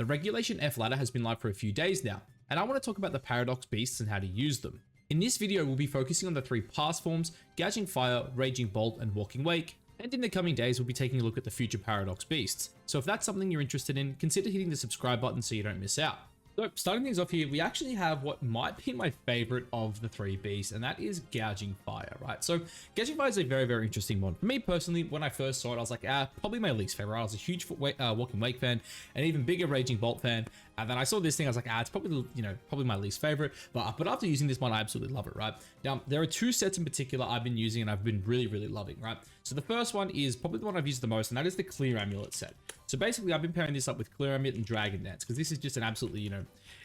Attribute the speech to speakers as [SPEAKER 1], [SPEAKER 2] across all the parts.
[SPEAKER 1] The Regulation F ladder has been live for a few days now, and I want to talk about the Paradox Beasts and how to use them. In this video, we'll be focusing on the 3 past forms, Gouging Fire, Raging Bolt, and Walking Wake, and in the coming days, we'll be taking a look at the future Paradox Beasts. So if that's something you're interested in, consider hitting the subscribe button so you don't miss out. So starting things off here, we actually have what might be my favorite of the 3 beasts, and that is Gouging Fire, right? So Gouging Fire is a very, very interesting mod. For me personally, when I first saw it, I was like, probably my least favorite. I was a huge Walking Wake fan, and even bigger Raging Bolt fan. And then I saw this thing, I was like, it's probably, probably my least favorite. But after using this mod, I absolutely love it, right? Now, there are 2 sets in particular I've been using and I've been really, really loving, right? So the first one is probably the one I've used the most, and that is the Clear Amulet set. So basically, I've been pairing this up with Clear Amulet and Dragon Dance, because this is just an absolutely,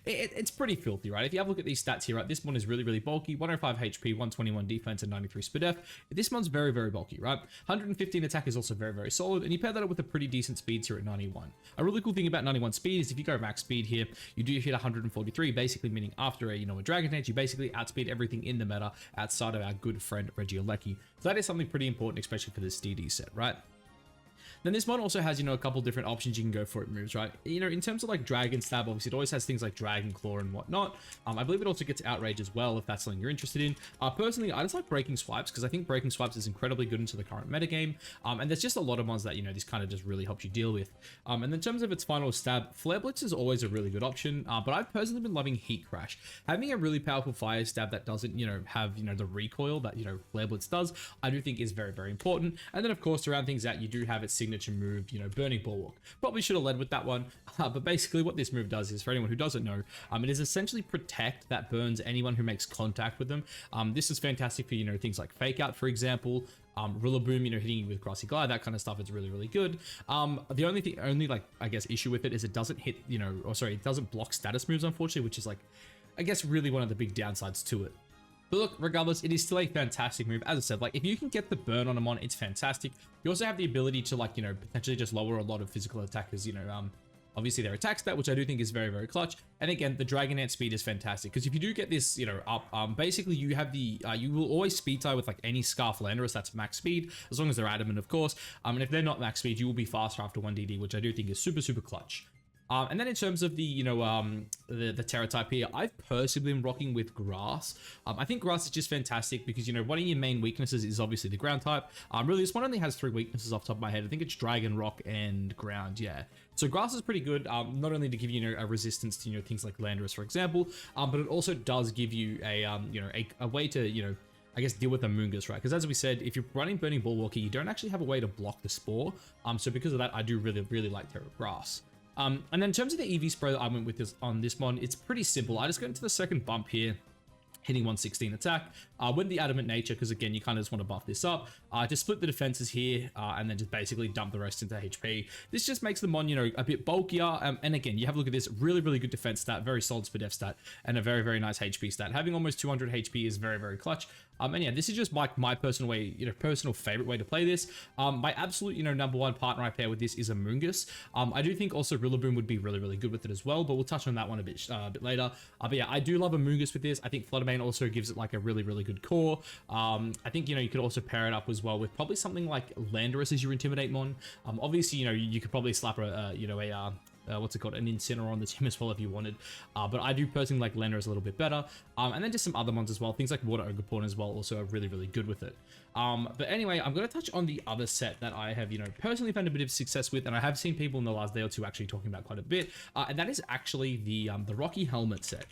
[SPEAKER 1] it's pretty filthy, right? If you have a look at these stats here, right, this one is really, really bulky, 105 HP, 121 defense, and 93 speed def. This one's very, very bulky, right? 115 attack is also very, very solid, and you pair that up with a pretty decent speed here at 91. A really cool thing about 91 speed is if you go max speed here, you do hit 143, basically meaning after a Dragon Dance, you basically outspeed everything in the meta outside of our good friend Regieleki. So that is something pretty important, especially for this DD set, right? Then this mod also has, a couple different options you can go for it moves, right? In terms of like Dragon Stab, obviously it always has things like Dragon Claw and whatnot. I believe it also gets Outrage as well, if that's something you're interested in. Personally, I just like Breaking Swipes because I think Breaking Swipes is incredibly good into the current metagame. And there's just a lot of ones that, this kind of just really helps you deal with. And in terms of its final stab, Flare Blitz is always a really good option, but I've personally been loving Heat Crash. Having a really powerful fire stab that doesn't, have, the recoil that, Flare Blitz does, I do think is very, very important. And then of course, to round things out, you do have its signature move, Burning Bulwark. Probably should have led with that one, but basically what this move does is, for anyone who doesn't know, it is essentially Protect that burns anyone who makes contact with them. This is fantastic for, things like Fake Out, for example, Rillaboom, hitting you with Grassy Glide, that kind of stuff is really, really good. The only like, I guess, issue with it is it doesn't hit, it doesn't block status moves, unfortunately, which is like, I guess, really one of the big downsides to it. But look, regardless, it is still a fantastic move. As I said, like, if you can get the burn on a mon, it's fantastic. You also have the ability to, like, potentially just lower a lot of physical attackers, obviously their attack stat, which I do think is very, very clutch. And again, the Dragon Dance speed is fantastic, because if you do get this, up, basically you have the, you will always speed tie with, like, any Scarf Landorus that's max speed, as long as they're adamant, of course. And if they're not max speed, you will be faster after 1DD, which I do think is super, super clutch. And then in terms of the, the Terra type here, I've personally been rocking with Grass. I think Grass is just fantastic because, one of your main weaknesses is obviously the ground type. Really, this one only has 3 weaknesses off the top of my head. I think it's Dragon, Rock, and Ground, yeah. So Grass is pretty good, not only to give you, a resistance to, things like Landorus, for example, but it also does give you a, a way to, I guess, deal with the Mungus, right? Because as we said, if you're running Burning Bulwark, you don't actually have a way to block the Spore. So because of that, I do really, really like Terra Grass. And then in terms of the EV spray that I went with on this mod, it's pretty simple. I just go into the second bump here, hitting 116 attack, with the Adamant Nature, because again, you kind of just want to buff this up. Just split the defenses here, and then just basically dump the rest into HP. This just makes the mon, a bit bulkier. And again, you have a look at this, really, really good defense stat, very solid speed def stat, and a very, very nice HP stat. Having almost 200 HP is very, very clutch. And yeah, this is just my personal way, personal favorite way to play this. My absolute, number 1 partner I pair with this is a Mungus. I do think also Rillaboom would be really, really good with it as well, but we'll touch on that one a bit later. But yeah, I do love a Mungus with this. I think Fluttermane also gives it like a really, really good core. I think, you could also pair it up as well with probably something like Landorus as your Intimidate mon. Obviously, you could probably slap what's it called, an Incineroar on the team as well if you wanted, but I do personally like Landorus a little bit better, and then just some other ones as well, things like Water Ogre as well also are really, really good with it. But anyway, I'm going to touch on the other set that I have, personally found a bit of success with, and I have seen people in the last day or two actually talking about quite a bit, and that is actually the Rocky Helmet set.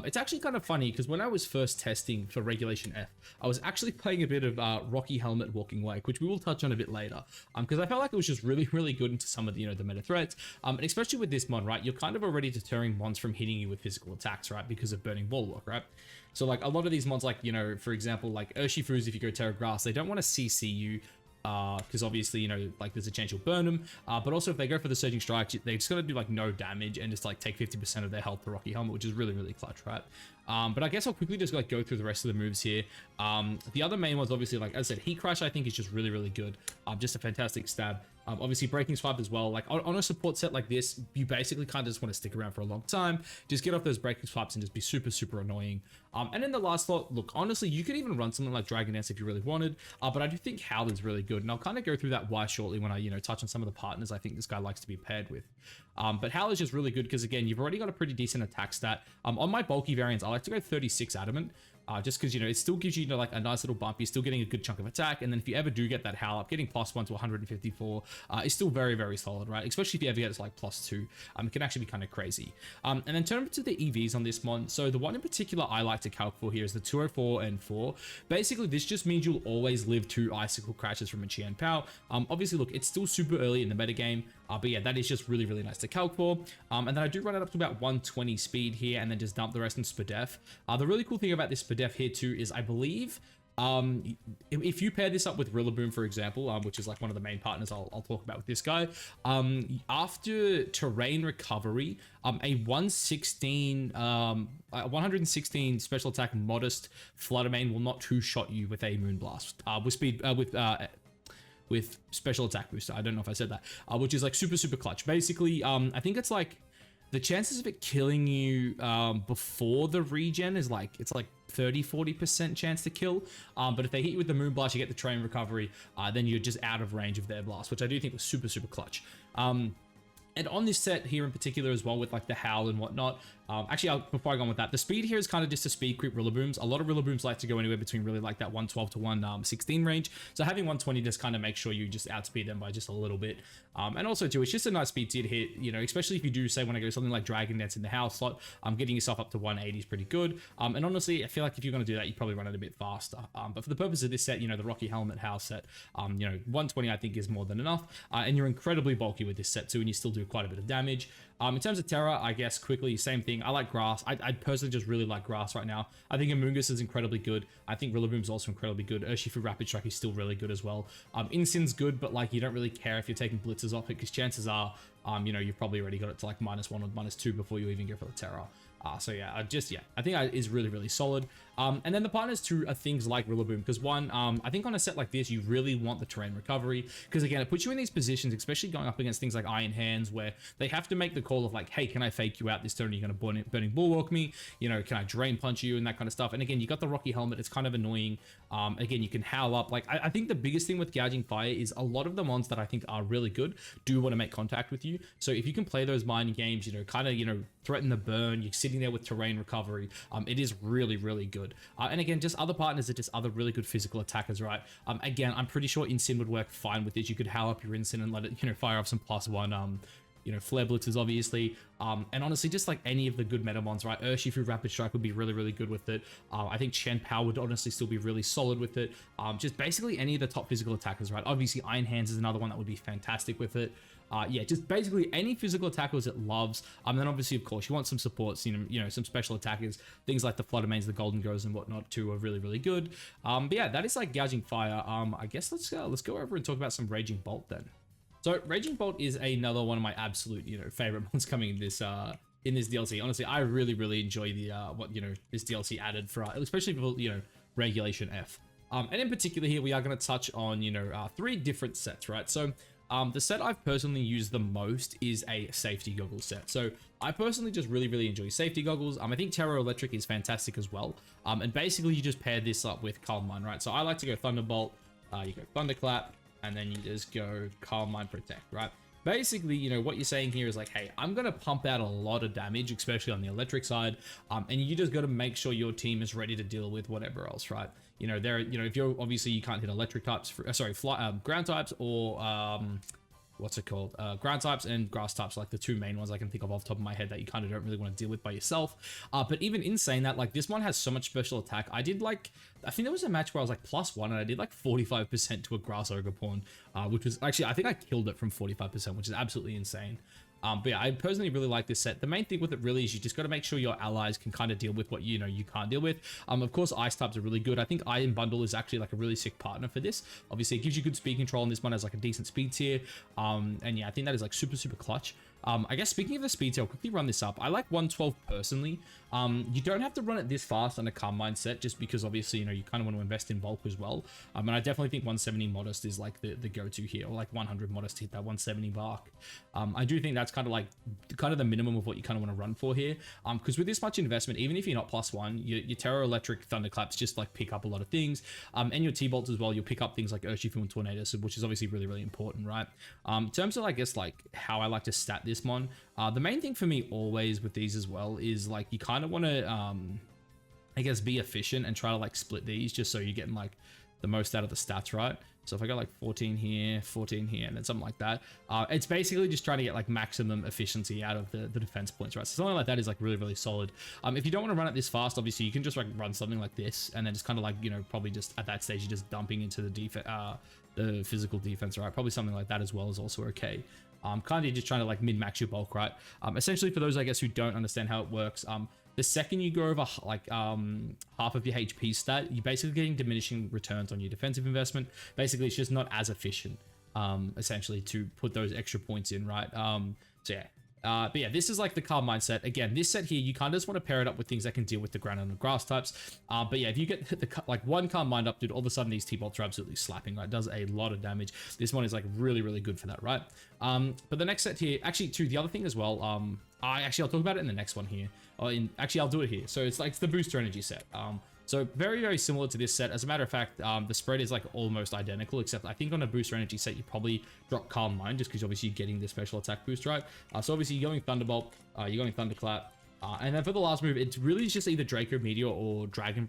[SPEAKER 1] It's actually kind of funny because when I was first testing for Regulation F, I was actually playing a bit of Rocky Helmet Walking Wake, which we will touch on a bit later, because I felt like it was just really, really good into some of the, the meta threats, and especially with this mod, right, you're kind of already deterring mons from hitting you with physical attacks, right, because of Burning Bulwark, right? So like a lot of these mods, like, for example, like Urshifus, if you go Terra Grass, they don't want to CC you, because obviously, like there's a chance you'll burn them, but also if they go for the Surging Strike, they just gotta do like no damage and just like take 50% of their health to Rocky Helmet, which is really, really clutch, right? But I guess I'll quickly just like go through the rest of the moves here. The other main ones, obviously, like as I said, Heat Crash I think is just really, really good. Just a fantastic stab. Obviously breaking swipe as well. Like on a support set like this, you basically kind of just want to stick around for a long time, just get off those breaking swipes and just be super annoying. And in the last slot, look, honestly, you could even run something like Dragon Dance if you really wanted, but I do think Howl is really good, and I'll kind of go through that why shortly when I, touch on some of the partners I think this guy likes to be paired with. But Howl is just really good because, again, you've already got a pretty decent attack stat. On my bulky variants, I like to go 36 Adamant. Just because, it still gives you, like a nice little bump. You're still getting a good chunk of attack. And then if you ever do get that Howl up, getting +1 to 154 is still very solid, right? Especially if you ever get it to like +2. It can actually be kind of crazy. And then turn to the EVs on this mod. So the one in particular I like to calc for here is the 204 and 4. Basically, this just means you'll always live 2 icicle crashes from a Qian Pao. Obviously, look, it's still super early in the metagame. But yeah, that is just really nice to calc for. And then I do run it up to about 120 speed here and then just dump the rest in Spadef. The really cool thing about this Spadef here too is I believe if you pair this up with Rillaboom, for example, which is like one of the main partners I'll talk about with this guy, after terrain recovery, a 116 special attack modest Fluttermane will not two-shot you with a Moonblast with special attack booster. I don't know if I said that, which is like super clutch. Basically, I think it's like the chances of it killing you before the regen is like, it's like 30-40% chance to kill. But if they hit you with the Moonblast, you get the terrain recovery, then you're just out of range of their blast, which I do think was super clutch. And on this set here in particular as well, with like the Howl and whatnot, actually, before I go on with that, the speed here is kind of just a speed creep Rillabooms. A lot of Rillabooms like to go anywhere between really like that 112 to 116 range. So having 120 just kind of makes sure you just outspeed them by just a little bit. And also too, it's just a nice speed tier to hit, especially if you do say want to go something like Dragon Dance in the Howl slot, getting yourself up to 180 is pretty good. And honestly, I feel like if you're going to do that, you probably run it a bit faster. But for the purpose of this set, the Rocky Helmet Howl set, 120 I think is more than enough. And you're incredibly bulky with this set too, and you still do quite a bit of damage. In terms of Terra, I guess quickly, same thing. I like Grass. I personally just really like Grass right now. I think Amoonguss is incredibly good. I think Rillaboom's also incredibly good. Urshifu Rapid Strike is still really good as well. Incin's good, but like you don't really care if you're taking blitzes off it because chances are, you've probably already got it to like -1 or -2 before you even go for the Terra. So yeah, I think it is really solid. And then the partners too are things like Rillaboom, because one, I think on a set like this, you really want the terrain recovery, because again, it puts you in these positions, especially going up against things like Iron Hands, where they have to make the call of like, hey, can I fake you out this turn? Are you going to Burning Bulwark me? Can I Drain Punch you and that kind of stuff? And again, you got the Rocky Helmet. It's kind of annoying. Again, you can Howl up. Like, I think the biggest thing with Gouging Fire is a lot of the mons that I think are really good do want to make contact with you. So if you can play those mind games, kind of, threaten the burn, you're sitting there with terrain recovery, it is really good. And again, just other partners are just other really good physical attackers, right? Again, I'm pretty sure Incin would work fine with this. You could Howl up your Incin and let it, fire off some +1, Flare Blitzers, obviously. And honestly, just like any of the good Metamons, right? Urshifu Rapid Strike would be really good with it. I think Qian Pao would honestly still be really solid with it. Just basically any of the top physical attackers, right? Obviously, Iron Hands is another one that would be fantastic with it. Yeah, just basically any physical attackers it loves. And then obviously, of course, you want some supports, some special attackers, things like the Fluttermanes, the Golden Girls and whatnot too are really good. But yeah, that is like Gouging Fire. I guess let's go over and talk about some Raging Bolt then. So Raging Bolt is another one of my absolute, favorite ones coming in this DLC. Honestly, I really enjoy the what this DLC added for, especially for Regulation F. And in particular here, we are going to touch on 3 different sets, right? So the set I've personally used the most is a safety goggles set. So I personally just really enjoy safety goggles. I think Terra Electric is fantastic as well. And basically you just pair this up with Calm Mind, right? So I like to go Thunderbolt, you go Thunderclap, and then you just go Calm Mind Protect, right? Basically, what you're saying here is like, hey, I'm going to pump out a lot of damage, especially on the electric side. And you just got to make sure your team is ready to deal with whatever else, right? If you're obviously you can't hit electric types, ground types or what's it called? Ground types and grass types, like the 2 main ones I can think of off the top of my head that you kind of don't really want to deal with by yourself. But even in saying that, like this one has so much special attack. I think there was a match where I was like +1 and I did like 45% to a grass ogre pawn, which was actually, I think I killed it from 45%, which is absolutely insane. But yeah, I personally really like this set. The main thing with it really is you just got to make sure your allies can kind of deal with what you can't deal with. Of course, ice types are really good. I think Iron Bundle is actually like a really sick partner for this. Obviously, it gives you good speed control, and this one has like a decent speed tier. And yeah, I think that is like super clutch. I guess speaking of the speed, I'll quickly run this up. I like 112 personally. You don't have to run it this fast on a calm mindset, just because obviously, you know, you kind of want to invest in bulk as well. And I definitely think 170 modest is like the go-to here, or like 100 modest to hit that 170 mark. I do think that's kind of the minimum of what you kind of want to run for here. Because with this much investment, even if you're not +1, your Terra Electric Thunderclaps just like pick up a lot of things. And your T-Bolts as well, you'll pick up things like Urshifu and Tornado, which is obviously really, really important, right? In terms of, I guess, like how I like to stat this mon, the main thing for me always with these as well is like you kind of want to, I guess, be efficient and try to like split these just so you're getting like the most out of the stats, right? So if I go like 14 here, 14 here, and then something like that, it's basically just trying to get like maximum efficiency out of the defense points, right? So something like that is like really, really solid. If you don't want to run it this fast, obviously you can just like run something like this, and then just kind of like, you know, probably just at that stage you're just dumping into the physical defense, right? Probably something like that as well is also okay. Kind of just trying to like min-max your bulk, right? Essentially for those, I guess, who don't understand how it works, the second you go over like half of your HP stat, you're basically getting diminishing returns on your defensive investment. Basically, it's just not as efficient, essentially, to put those extra points in, right? So yeah. But yeah, this is like the calm mindset. Again, this set here, you kind of just want to pair it up with things that can deal with the ground and the grass types. But yeah, if you get the like one calm mind up, dude, all of a sudden these T-Bolts are absolutely slapping, right? It does a lot of damage. This one is like really, really good for that, right? But the next set here, actually, too, the other thing as well, I'll talk about it in the next one here. Actually, I'll do it here. So it's like the booster energy set. So very, very similar to this set. As a matter of fact, the spread is like almost identical, except I think on a booster energy set, you probably drop Calm Mind just because obviously you're getting the special attack boost, right? So obviously you're going Thunderbolt, you're going Thunderclap. And then for the last move, it's really just either Draco Meteor or Dragon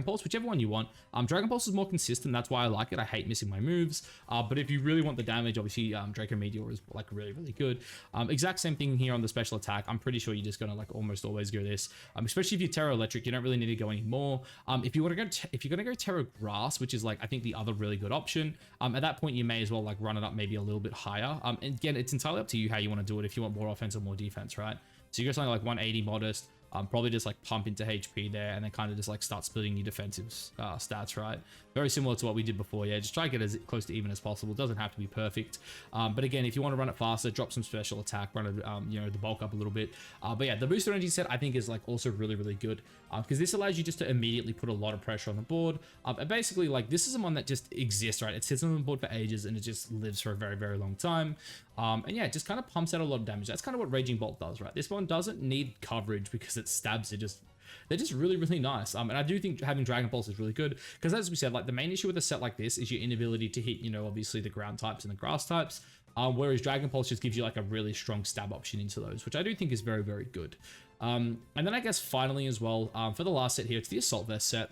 [SPEAKER 1] Pulse, whichever one you want. Dragon Pulse is more consistent. That's why I like it. I hate missing my moves. But if you really want the damage, obviously Draco Meteor is like really, really good. Exact same thing here on the special attack. I'm pretty sure you're just gonna like almost always go this. Especially if you're Terra Electric, you don't really need to go any more. If you're gonna go Terra Grass, which is like I think the other really good option, at that point you may as well like run it up maybe a little bit higher. And again, it's entirely up to you how you want to do it. If you want more offense or more defense, right? So you go something like 180 modest, probably just like pump into HP there and then kind of just like start splitting your defensive stats, right? Very similar to what we did before. Yeah, just try to get as close to even as possible. It doesn't have to be perfect. But again, if you want to run it faster, drop some special attack, run it, you know, the bulk up a little bit. But yeah, the booster energy set I think is like also really, really good because this allows you just to immediately put a lot of pressure on the board. And basically like this is one that just exists, right? It sits on the board for ages and it just lives for a very, very long time. And yeah, it just kind of pumps out a lot of damage. That's kind of what Raging Bolt does, right? This one doesn't need coverage because it stabs. They're just really, really nice. And I do think having Dragon Pulse is really good because as we said, like the main issue with a set like this is your inability to hit, you know, obviously the ground types and the grass types. Whereas Dragon Pulse just gives you like a really strong stab option into those, which I do think is very, very good. And then I guess finally as well, for the last set here, it's the Assault Vest set.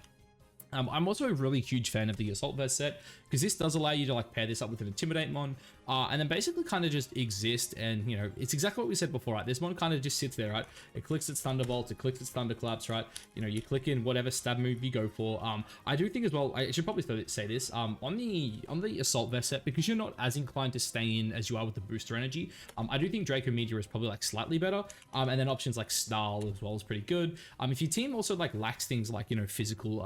[SPEAKER 1] I'm also a really huge fan of the Assault Vest set because this does allow you to like pair this up with an Intimidate mon and then basically kind of just exist, and you know it's exactly what we said before, right? This mon kind of just sits there, right? It clicks its Thunderbolt, it clicks its Thunderclaps, right? You know, you click in whatever stab move you go for. I do think as well, I should probably say this, on the Assault Vest set, because you're not as inclined to stay in as you are with the booster energy, I do think Draco Meteor is probably like slightly better, and then options like Snarl as well is pretty good. If your team also like lacks things like, you know, physical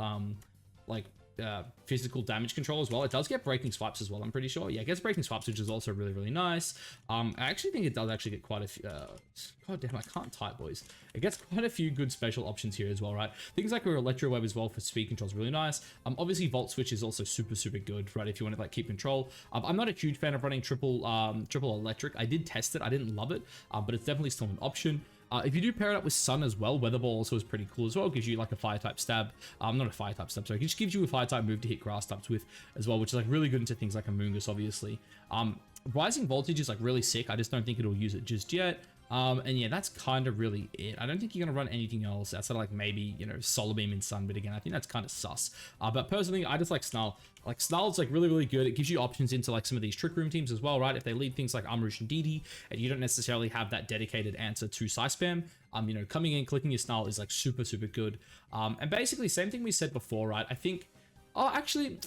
[SPEAKER 1] physical damage control as well, it does get Breaking Swipes as well, I'm pretty sure. Yeah, it gets Breaking Swipes, which is also really, really nice. I actually think it does actually get quite a few, god damn, I can't type, boys. It gets quite a few good special options here as well, right? Things like your Electro Web as well for speed control is really nice. Obviously Volt Switch is also super, super good, right? If you want to like keep control. I'm not a huge fan of running triple electric. I did test it, I didn't love it, but it's definitely still an option. If you do pair it up with Sun as well, Weather Ball also is pretty cool as well. It gives you like a fire type stab. Not a fire type stab, sorry. It just gives you a fire type move to hit grass types with as well, which is like really good into things like Amoonguss, obviously. Rising Voltage is like really sick. I just don't think it'll use it just yet. And yeah, that's kind of really it. I don't think you're going to run anything else outside of like maybe, you know, Solar Beam in Sun, but again, I think that's kind of sus. But personally, I just like Snarl. Like Snarl's like really, really good. It gives you options into like some of these Trick Room teams as well, right? If they lead things like Armarouche and Didi, and you don't necessarily have that dedicated answer to Scythe Spam, you know, coming in, clicking your Snarl is like super, super good. And basically, same thing we said before, right? I think, actually,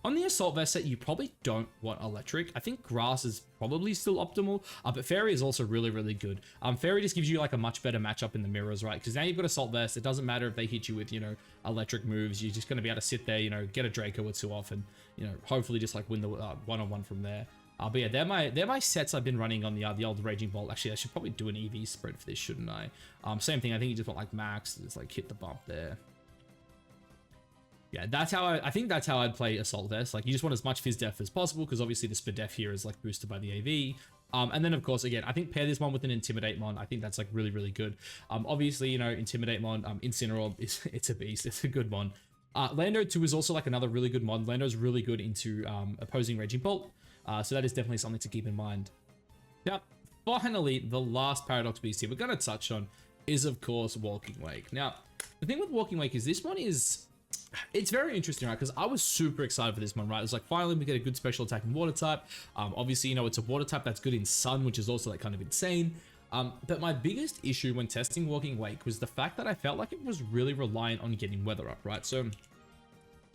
[SPEAKER 1] on the Assault Vest set, you probably don't want Electric. I think Grass is probably still optimal, but Fairy is also really, really good. Fairy just gives you like a much better matchup in the mirrors, right? Because now you've got Assault Vest. It doesn't matter if they hit you with, you know, electric moves. You're just going to be able to sit there, you know, get a Draco or two off and, you know, hopefully just like win the one-on-one from there. But yeah, they're my sets I've been running on the old Raging Bolt. Actually, I should probably do an EV spread for this, shouldn't I? Same thing. I think you just want like max, just like hit the bump there. Yeah, that's how I think that's how I'd play Assault Vest. Like, you just want as much Fizz Def as possible, because obviously the Speed Def here is like boosted by the AV. And then of course, again, I think pair this one with an Intimidate mon. I think that's like really, really good. Obviously, you know, Intimidate mon, Incineroar it's a beast. It's a good mon. Lando 2 is also like another really good mon. Lando's really good into opposing Raging Bolt. So that is definitely something to keep in mind. Now, finally, the last Paradox Beast here we're going to touch on is, of course, Walking Wake. Now, the thing with Walking Wake is this one is... It's very interesting, right? Because I was super excited for this one, right? It's like, finally, we get a good special attack in Water type. Obviously, you know, it's a Water type that's good in Sun, which is also like kind of insane. But my biggest issue when testing Walking Wake was the fact that I felt like it was really reliant on getting weather up, right? So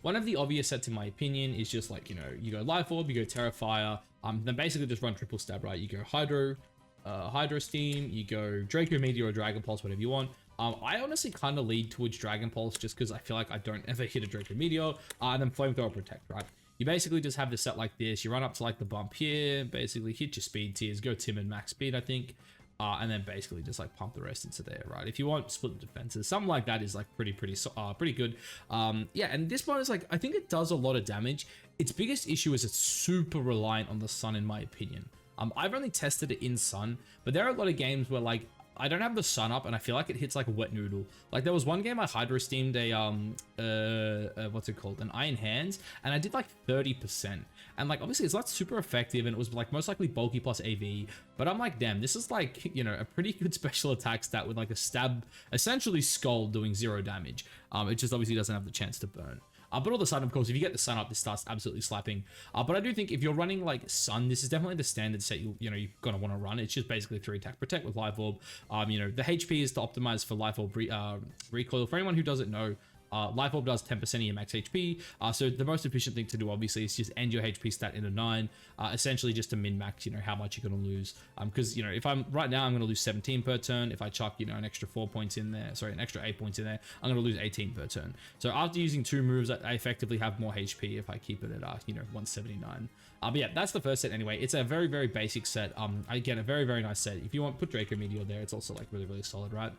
[SPEAKER 1] one of the obvious sets, in my opinion, is just like, you know, you go Life Orb, you go Terrafire, then basically just run triple stab, right? You go Hydro Steam, you go Draco Meteor or Dragon Pulse, whatever you want. I honestly kind of lead towards Dragon Pulse just because I feel like I don't ever hit a Draco Meteor, and then Flamethrower Protect, right? You basically just have the set like this. You run up to like the bump here, basically hit your speed tiers, go Timid max speed, I think, and then basically just like pump the rest into there, right? If you want split the defenses, something like that is like pretty good. Yeah, and this one is like, I think it does a lot of damage. Its biggest issue is it's super reliant on the Sun, in my opinion. I've only tested it in Sun, but there are a lot of games where like I don't have the Sun up and I feel like it hits like a wet noodle. Like there was one game I Hydro Steamed a what's it called, an Iron Hands, and I did like 30%. And like obviously it's not super effective, and it was like most likely bulky plus AV, but I'm like, damn, this is like, you know, a pretty good special attack stat with like a stab, essentially skull doing 0 damage. It just obviously doesn't have the chance to burn. But all of a sudden, of course, if you get the Sun up, this starts absolutely slapping. But I do think if you're running like Sun, this is definitely the standard set you're gonna want to run. It's just basically 3 attack protect with Life Orb. You know, the HP is to optimize for Life Orb recoil. For anyone who doesn't know, Life Orb does 10% of your max HP, so the most efficient thing to do obviously is just end your HP stat in a 9, essentially just to min-max, you know, how much you're going to lose, because, you know, if I'm right now, I'm going to lose 17 per turn. If I chuck, you know, an extra 4 points in there, sorry, an extra 8 points in there, I'm going to lose 18 per turn. So after using 2 moves, I effectively have more HP if I keep it at, you know, 179. But yeah, that's the first set anyway. It's a very, very basic set. Again, a very, very nice set. If you want, put Draco Meteor there, it's also like really, really solid, right?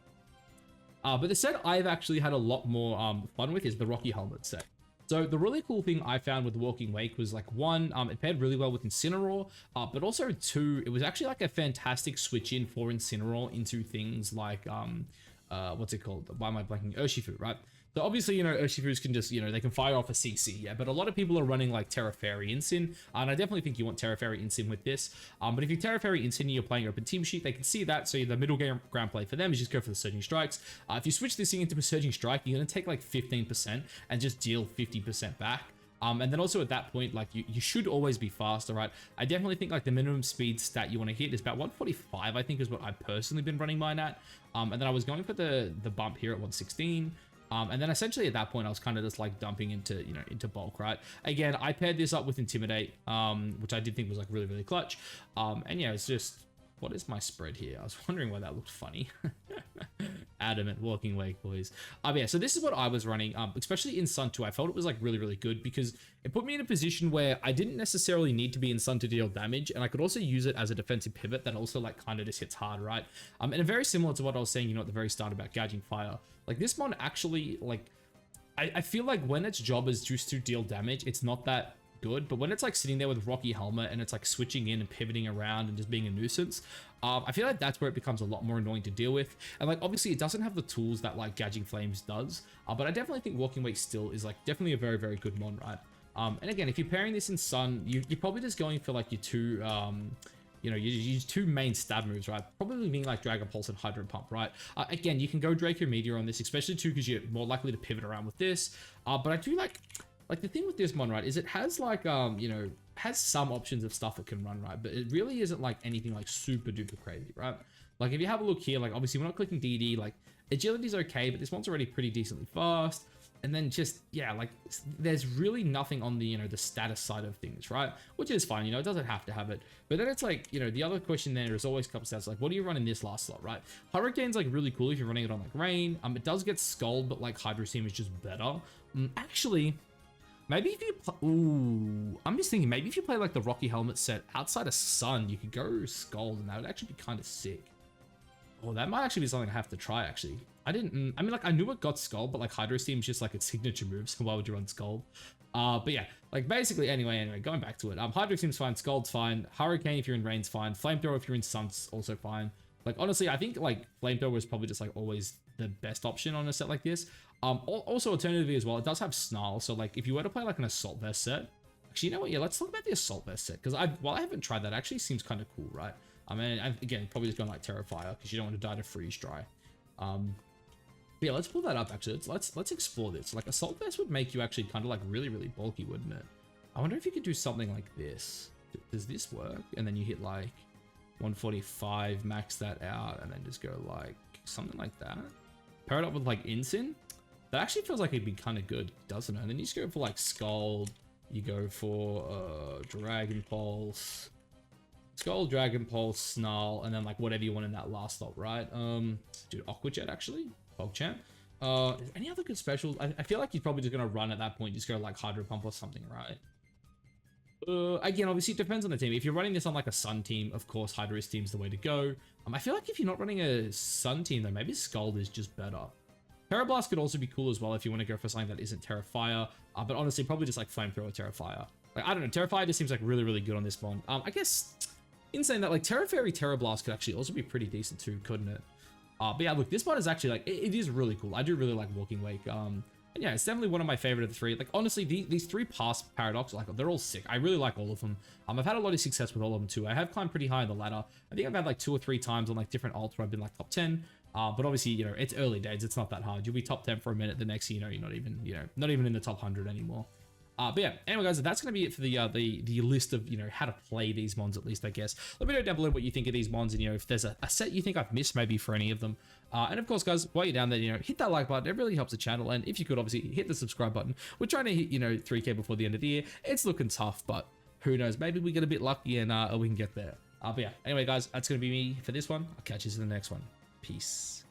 [SPEAKER 1] But the set I've actually had a lot more fun with is the Rocky Helmet set. So the really cool thing I found with Walking Wake was like, one, it paired really well with Incineroar, but also two, it was actually like a fantastic switch in for Incineroar into things like, what's it called? Why am I blanking? Urshifu, right? So obviously, you know, Urshifus can just, you know, they can fire off a CC, yeah, but a lot of people are running like Terra Fairy Incin, and I definitely think you want Terra Fairy Incin with this. But if you Terra Fairy Incin and you're playing open team sheet, they can see that, so the middle ground play for them is just go for the Surging Strikes. If you switch this thing into a Surging Strike, you're going to take like 15% and just deal 50% back. And then also at that point, like you should always be faster, right? I definitely think like the minimum speed stat you want to hit is about 145, I think is what I've personally been running mine at. And then I was going for the bump here at 116. And then essentially at that point, I was kind of just like dumping into, you know, into bulk, right? Again, I paired this up with Intimidate, which I did think was like really, really clutch. And yeah, it's just, what is my spread here? I was wondering why that looked funny. Adamant Walking Wake, boys. Yeah, so this is what I was running, especially in Sun 2. I felt it was like really, really good because it put me in a position where I didn't necessarily need to be in Sun to deal damage, and I could also use it as a defensive pivot that also like kind of just hits hard, right? And very similar to what I was saying, you know, at the very start about Gouging Fire. Like this mon actually, like, I feel like when its job is just to deal damage, it's not that good, but when it's like sitting there with Rocky Helmet and it's like switching in and pivoting around and just being a nuisance, I feel like that's where it becomes a lot more annoying to deal with. And like obviously it doesn't have the tools that like Gouging Flames does, but I definitely think Walking Wake still is like definitely a very, very good mon, right? And again, if you're pairing this in Sun, you're probably just going for like your two you know, you use 2 main stab moves, right? Probably being like Dragon Pulse and Hydro Pump, right? Again, you can go Draco Meteor on this, especially too because you're more likely to pivot around with this. But I do like the thing with this mon, right, is it has like, you know, has some options of stuff it can run, right? But it really isn't like anything like super duper crazy, right? Like if you have a look here, like obviously we're not clicking DD, like agility's okay, but this one's already pretty decently fast. And then just, yeah, like there's really nothing on the, you know, the status side of things, right? Which is fine, you know, it doesn't have to have it. But then it's like, you know, the other question there is always comes down to like, what do you run in this last slot, right? Hurricane's like really cool if you're running it on like Rain. It does get Skulled, but like Hydro Steam is just better. Actually, Maybe if you ooh, I'm just thinking, maybe if you play like the Rocky Helmet set outside of Sun, you could go Scald, and that would actually be kind of sick. Oh, that might actually be something I have to try, actually. I mean, like, I knew it got Scald, but like Hydro Steam's just like its signature move, so why would you run Scald? But yeah, like basically, anyway, going back to it. Hydro Steam's fine, Scald's fine, Hurricane if you're in Rain's fine, Flamethrower if you're in Sun's also fine. Like, honestly, I think like Flamethrower was probably just like always the best option on a set like this. Also, alternatively as well, it does have Snarl, so like if you were to play like an Assault Vest set, actually, you know what? Yeah, let's talk about the Assault Vest set, because while I haven't tried that, it actually seems kind of cool, right? I mean, again, probably just going like Terrafire because you don't want to die to Freeze Dry. Yeah, let's pull that up actually. Let's explore this. Like Assault Vest would make you actually kind of like really bulky, wouldn't it? I wonder if you could do something like this. Does this work? And then you hit like 145, max that out, and then just go like something like that. Pair it up with like Incin. That actually feels like it'd be kind of good, doesn't it? And then you just go for like Scald. You go for Dragon Pulse. Scald, Dragon Pulse, Snarl, and then like whatever you want in that last slot, right? Dude, Aqua Jet actually, PogChamp. Any other good specials? I feel like he's probably just gonna run at that point, just go like Hydro Pump or something, right? Again, obviously it depends on the team. If you're running this on like a Sun team, of course Hydro Steam's the way to go. I feel like if you're not running a Sun team though, maybe Scald is just better. Terrablast could also be cool as well if you want to go for something that isn't Terrafire, but honestly, probably just like Flamethrower Terrafire. Like, I don't know, Terrafire just seems like really good on this one. I guess, in saying that, like, Terra Fairy Terrablast could actually also be pretty decent too, couldn't it? But yeah, look, this one is actually, like, it is really cool. I do really like Walking Wake. And yeah, it's definitely one of my favorite of the three. Like, honestly, these three past Paradox, like, they're all sick. I really like all of them. I've had a lot of success with all of them too. I have climbed pretty high on the ladder. I think I've had like 2 or 3 times on like different alts where I've been like top 10. But obviously, you know, it's early days. It's not that hard. You'll be top 10 for a minute. The next thing you know, you're not even, you know, not even in the top 100 anymore. But yeah, anyway, guys, that's going to be it for the list of, you know, how to play these mons, at least, I guess. Let me know down below what you think of these mons, and, you know, if there's a set you think I've missed maybe for any of them. And of course, guys, while you're down there, you know, hit that like button. It really helps the channel. And if you could, obviously, hit the subscribe button. We're trying to hit, you know, 3K before the end of the year. It's looking tough, but who knows? Maybe we get a bit lucky and we can get there. But yeah, anyway, guys, that's going to be me for this one. I'll catch you in the next one. Peace.